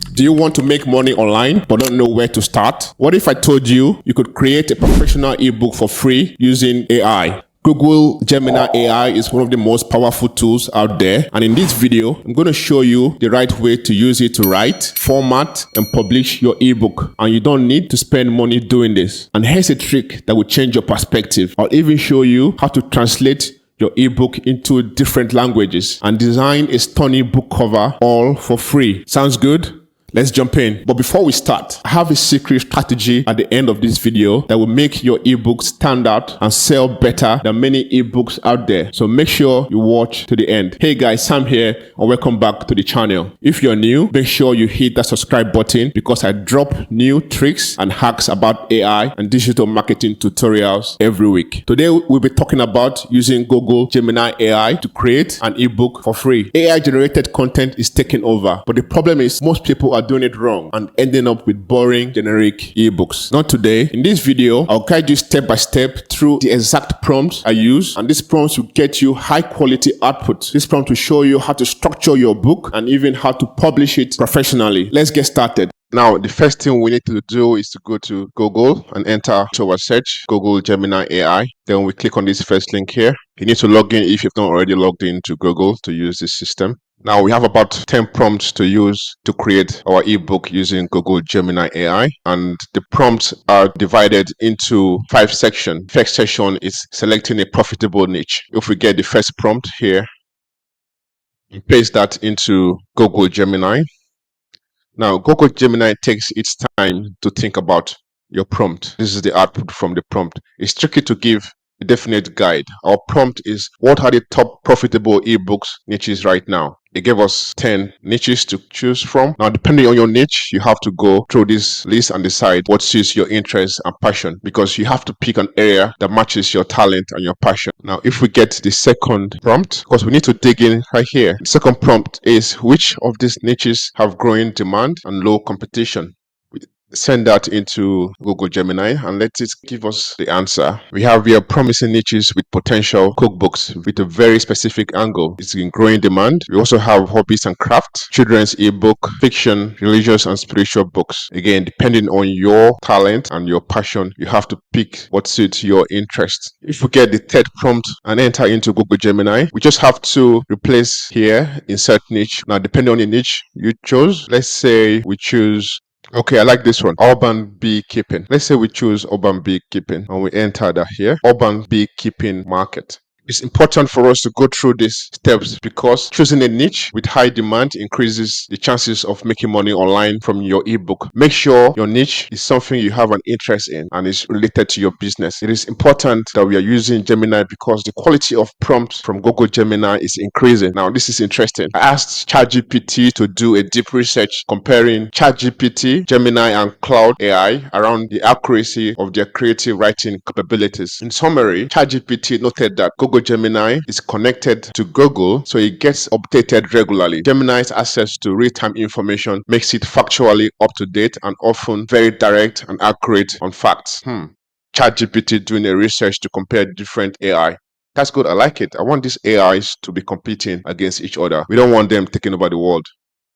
Do you want to make money online but don't know where to start? What if I told you you could create a professional ebook for free using AI? Google Gemini AI is one of the most powerful tools out there, and in this video, I'm going to show you the right way to use it to write, format, and publish your ebook. And you don't need to spend money doing this. And here's a trick that will change your perspective. I'll even show you how to translate your ebook into different languages and design a stunning book cover all for free. Sounds good? Let's jump in. But before we start, I have a secret strategy at the end of this video that will make your ebook stand out and sell better than many ebooks out there. So make sure you watch to the end. Hey guys, Sam here and welcome back to the channel. If you're new, make sure you hit that subscribe button because I drop new tricks and hacks about AI and digital marketing tutorials every week. Today, we'll be talking about using Google Gemini AI to create an ebook for free. AI generated content is taking over, but the problem is most people are doing it wrong and ending up with boring generic ebooks. Not today. In this video, I'll guide you step by step through the exact prompts I use, and these prompts will get you high quality output. This prompt will show you how to structure your book and even how to publish it professionally. Let's get started. Now, the first thing we need to do is to go to Google and enter to our search, Google Gemini AI. Then we click on this first link here. You need to log in if you've not already logged into Google to use this system. Now, we have about 10 prompts to use to create our ebook using Google Gemini AI. And the prompts are divided into 5 sections. First section is selecting a profitable niche. If we get the first prompt here, and paste that into Google Gemini. Now, Google Gemini takes its time to think about your prompt. This is the output from the prompt. It's tricky to give a definite guide. Our prompt is, what are the top profitable ebooks niches right now? It gave us 10 niches to choose from. Now, depending on your niche, you have to go through this list and decide what suits your interest and passion, because you have to pick an area that matches your talent and your passion. Now, if we get the second prompt, because we need to dig in right here. The second prompt is, which of these niches have growing demand and low competition? Send that into Google Gemini and let it give us the answer. We have here promising niches with potential cookbooks with a very specific angle. It's in growing demand. We also have hobbies and crafts, children's ebook, fiction, religious and spiritual books. Again, depending on your talent and your passion, you have to pick what suits your interest. If we get the third prompt and enter into Google Gemini, we just have to replace here, insert niche. Now, depending on the niche you chose, let's say we choose, okay, I like this one. Urban beekeeping. Let's say we choose urban beekeeping and we enter that here. Urban beekeeping market. It's important for us to go through these steps because choosing a niche with high demand increases the chances of making money online from your ebook. Make sure your niche is something you have an interest in and is related to your business. It is important that we are using Gemini because the quality of prompts from Google Gemini is increasing. Now, this is interesting. I asked ChatGPT to do a deep research comparing ChatGPT, Gemini, and Cloud AI around the accuracy of their creative writing capabilities. In summary, ChatGPT noted that Google Gemini is connected to Google, so it gets updated regularly. Gemini's access to real-time information makes it factually up-to-date and often very direct and accurate on facts. ChatGPT doing a research to compare different AI. That's good. I like it. I want these AIs to be competing against each other. We don't want them taking over the world.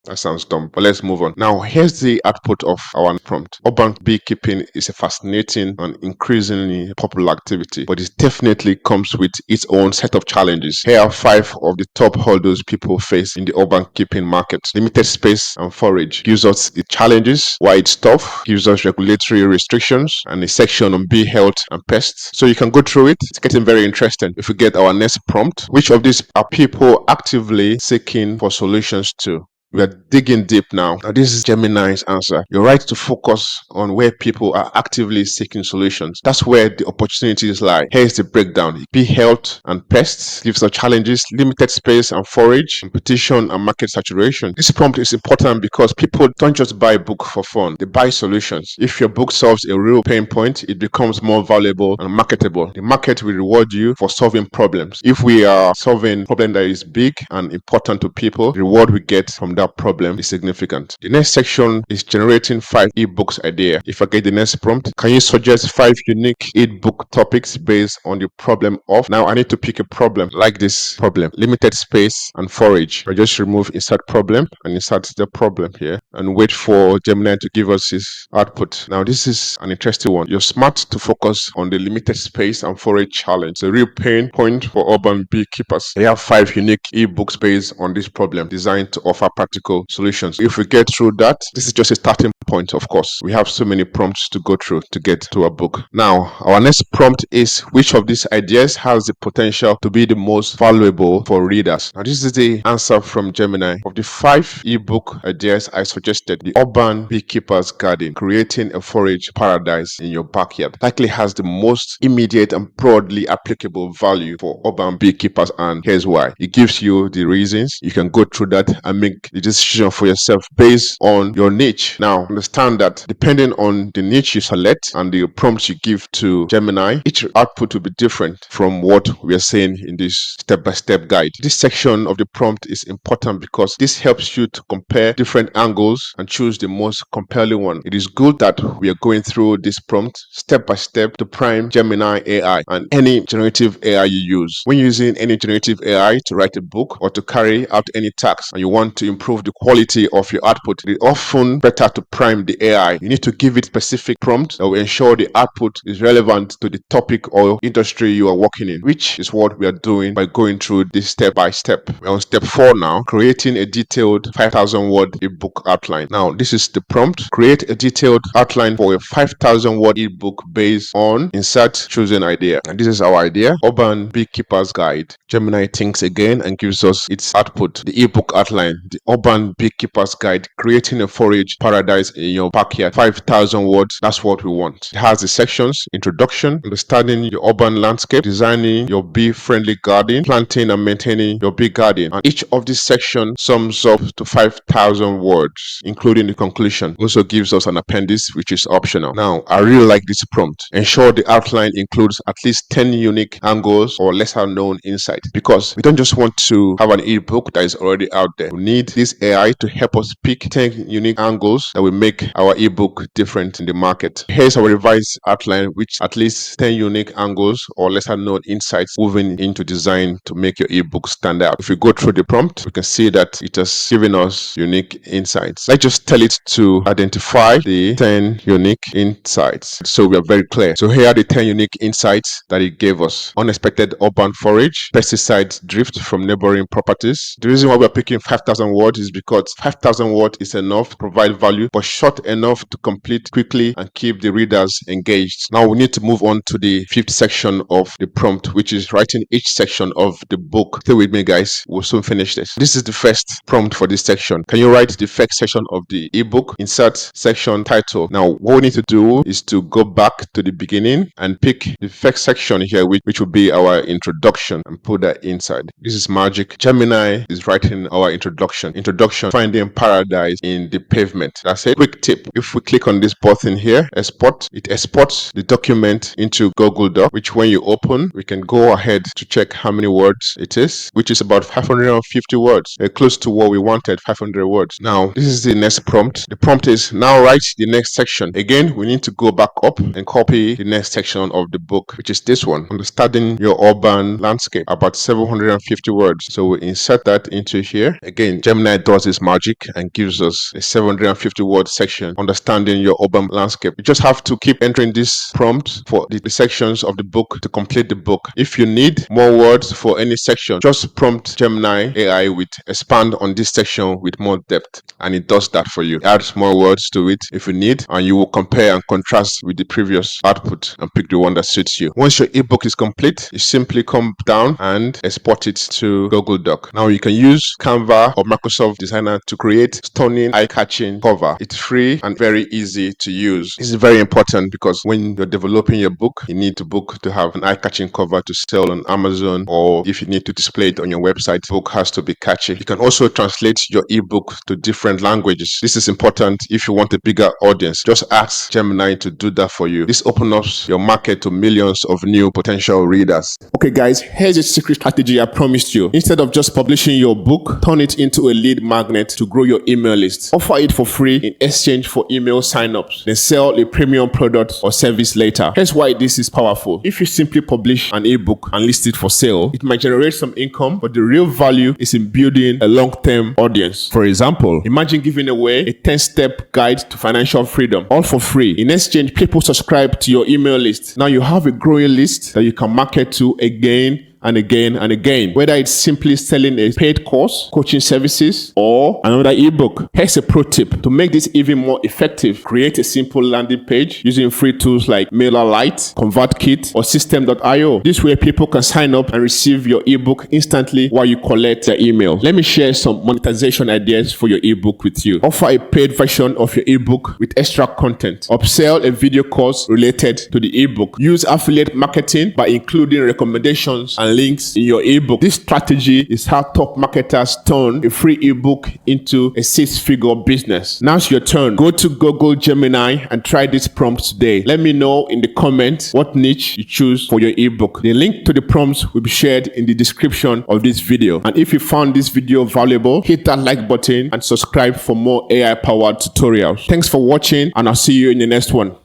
That sounds dumb, but let's move on. Now, here's the output of our prompt. Urban beekeeping is a fascinating and increasingly popular activity, but it definitely comes with its own set of challenges. Here are 5 of the top hurdles people face in the urban keeping market. Limited space and forage gives us the challenges, why it's tough, gives us regulatory restrictions, and a section on bee health and pests. So you can go through it. It's getting very interesting. If we get our next prompt, which of these are people actively seeking for solutions to? We are digging deep now. Now, this is Gemini's answer. You're right to focus on where people are actively seeking solutions. That's where the opportunities lie. Here's the breakdown. Bee health and pests gives us challenges, limited space and forage, competition and market saturation. This prompt is important because people don't just buy a book for fun. They buy solutions. If your book solves a real pain point, it becomes more valuable and marketable. The market will reward you for solving problems. If we are solving a problem that is big and important to people, the reward we get from that problem is significant. The next section is generating 5 ebooks idea. If I get the next prompt, can you suggest 5 unique ebook topics based on the problem of? Now I need to pick a problem like this problem, limited space and forage. I just remove insert problem and insert the problem here. and wait for Gemini to give us his output. Now, this is an interesting one. You're smart to focus on the limited space and forage challenge. It's a real pain point for urban beekeepers. They have 5 unique ebooks based on this problem, designed to offer practical solutions. If we get through that, this is just a starting point, of course. We have so many prompts to go through to get to our book. Now, our next prompt is, which of these ideas has the potential to be the most valuable for readers? Now, this is the answer from Gemini. Of the 5 ebook ideas I suggested, the Urban Beekeeper's Garden, creating a forage paradise in your backyard, likely has the most immediate and broadly applicable value for urban beekeepers, and here's why. It gives you the reasons. You can go through that and make the decision for yourself based on your niche. Now, understand that depending on the niche you select and the prompts you give to Gemini, each output will be different from what we are saying in this step-by-step guide. This section of the prompt is important because this helps you to compare different angles and choose the most compelling one. It is good that we are going through this prompt step by step to prime Gemini AI and any generative AI you use. When using any generative AI to write a book or to carry out any task and you want to improve the quality of your output, it is often better to prime the AI. You need to give it specific prompts that will ensure the output is relevant to the topic or industry you are working in, which is what we are doing by going through this step by step. We're on step 4 now, creating a detailed 5,000 word ebook outline. Now, this is the prompt. Create a detailed outline for a 5,000 word ebook based on insert chosen idea. And this is our idea, Urban Beekeeper's Guide. Gemini thinks again and gives us its output, the ebook outline, the Urban Beekeeper's Guide, creating a forage paradise in your backyard. 5,000 words, that's what we want. It has the sections: introduction, understanding your urban landscape, designing your bee-friendly garden, planting and maintaining your bee garden. And each of these sections sums up to 5,000 words, including the conclusion. Also gives us an appendix, which is optional. Now, I really like this prompt. Ensure the outline includes at least 10 unique angles or lesser known insights, because we don't just want to have an ebook that is already out there. We need this AI to help us pick 10 unique angles that will make our ebook different in the market. Here's our revised outline, which at least 10 unique angles or lesser known insights woven into design to make your ebook stand out. If we go through the prompt, we can see that it has given us unique insights. Let's just tell it to identify the 10 unique insights so we are very clear. So here are the 10 unique insights that it gave us. Unexpected urban forage, pesticides drift from neighboring properties. The reason why we're picking 5,000 words is because 5,000 words is enough to provide value, but short enough to complete quickly and keep the readers engaged. Now we need to move on to the 5th section of the prompt, which is writing each section of the book. Stay with me, guys. We'll soon finish this. This is the first prompt for this section. Can you write the first section of the ebook? Insert section title. Now, what we need to do is to go back to the beginning and pick the first section here, which will be our introduction, and put that inside. This is magic. Gemini is writing our introduction. Introduction, finding paradise in the pavement. That's it. Quick tip. If we click on this button here, export, it exports the document into Google Doc, which when you open, we can go ahead to check how many words it is, which is about 550 words, close to what we wanted, 500 words. Now, this is the next prompt. The prompt is now write the next section. Again, we need to go back up and copy the next section of the book, which is this one, understanding your urban landscape, about 750 words. So we insert that into here. Again, Gemini does its magic and gives us a 750 word section, understanding your urban landscape. You just have to keep entering this prompt for the sections of the book to complete the book. If you need more words for any section, just prompt Gemini AI with expand on this section with more depth, and it does that for you. It adds more words to it if you need, and you will compare and contrast with the previous output and pick the one that suits you. Once your ebook is complete, you simply come down and export it to Google Doc. Now you can use Canva or Microsoft Designer to create stunning, eye-catching cover. It's free and very easy to use. This is very important because when you're developing your book, you need to book to have an eye-catching cover to sell on Amazon, or if you need to display it on your website, the book has to be catchy. You can also translate your ebook to different languages. This is important if you want a bigger audience. Just ask Gemini to do that for you. This opens up your market to millions of new potential readers. Okay, guys, here's a secret strategy I promised you. Instead of just publishing your book, turn it into a lead magnet to grow your email list. Offer it for free in exchange for email signups. Then sell a premium product or service later. Here's why this is powerful. If you simply publish an ebook and list it for sale, it might generate some income, but the real value is in building a long-term audience. For example, imagine giving away a 10-step guide to financial freedom, all for free. In exchange, people subscribe to your email list. Now you have a growing list that you can market to again and again and again, whether it's simply selling a paid course, coaching services, or another ebook. Here's a pro tip. To make this even more effective, create a simple landing page using free tools like MailerLite, ConvertKit, or System.io. This way, people can sign up and receive your ebook instantly while you collect their email. Let me share some monetization ideas for your ebook with you. Offer a paid version of your ebook with extra content. Upsell a video course related to the ebook. Use affiliate marketing by including recommendations and links in your ebook. This strategy is how top marketers turn a free ebook into a 6-figure business. Now's your turn. Go to Google Gemini and try these prompts today. Let me know in the comments what niche you choose for your ebook. The link to the prompts will be shared in the description of this video. And if you found this video valuable, hit that like button and subscribe for more AI-powered tutorials. Thanks for watching, and I'll see you in the next one.